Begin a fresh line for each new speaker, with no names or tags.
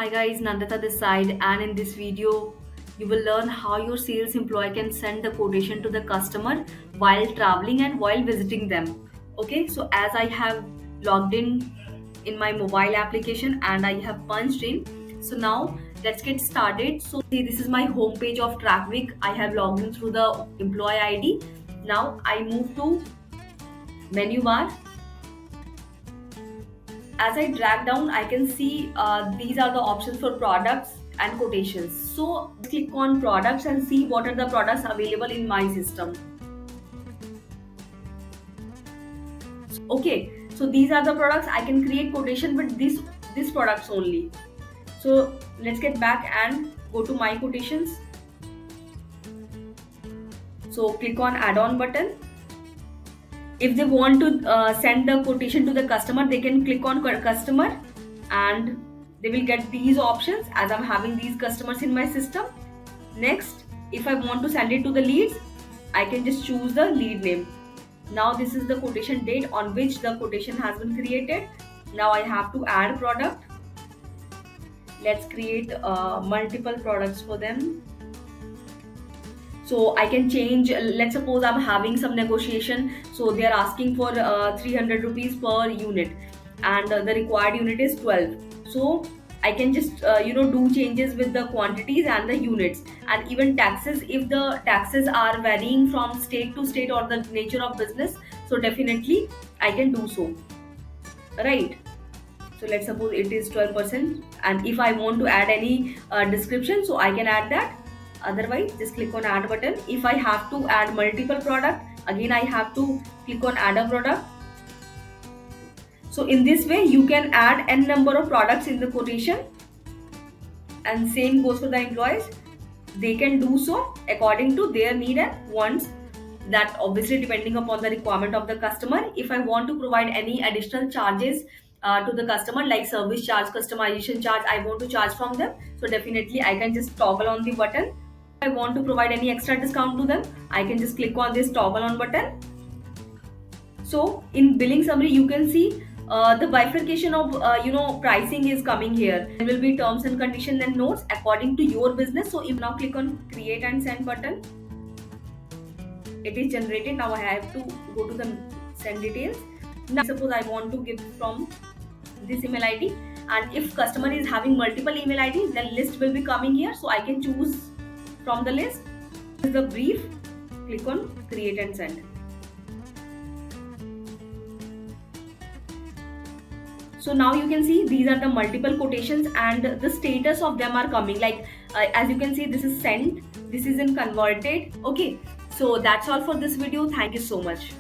Hi guys, Nandita this side, and in this video you will learn how your sales employee can send the quotation to the customer while traveling and while visiting them. Okay, so as I have logged in my mobile application and I have punched in. So now let's get started. So see, this is my home page of Traffic. I have logged in through the employee ID. Now I move to menu bar. As I drag down, I can see these are the options for products and quotations. So click on products and see what are the products available in my system. Okay, so these are the products I can create quotation with this products only. So let's get back and go to my quotations. So click on add-on button. If they want to send the quotation to the customer, they can click on customer and they will get these options as I'm having these customers in my system. Next, if I want to send it to the leads, I can just choose the lead name. Now this is the quotation date on which the quotation has been created. Now I have to add product. Let's create multiple products for them. So I can change, let's suppose I'm having some negotiation, so they are asking for 300 rupees per unit and the required unit is 12. So I can just do changes with the quantities and the units, and even taxes if the taxes are varying from state to state or the nature of business, so definitely I can do so, right? So let's suppose it is 12%, and if I want to add any description, so I can add that. Otherwise just click on add button. If I have to add multiple product, again I have to click on add a product. So in this way you can add n number of products in the quotation, and same goes for the employees. They can do so according to their need and wants, that obviously depending upon the requirement of the customer. If I want to provide any additional charges to the customer, like service charge, customization charge, I want to charge from them, so definitely I can just toggle on the button. If I want to provide any extra discount to them, I can just click on this toggle on button. So in billing summary you can see the bifurcation of pricing is coming here. There will be terms and conditions and notes according to your business. So if now click on create and send button, it is generated. Now I have to go to the send details. Now suppose I want to give from this email ID, and if customer is having multiple email IDs, then list will be coming here, so I can choose from the list. This is the brief. Click on create and send. So now you can see these are the multiple quotations and the status of them are coming, like as you can see, this is sent, this is in converted. Okay, so that's all for this video. Thank you so much.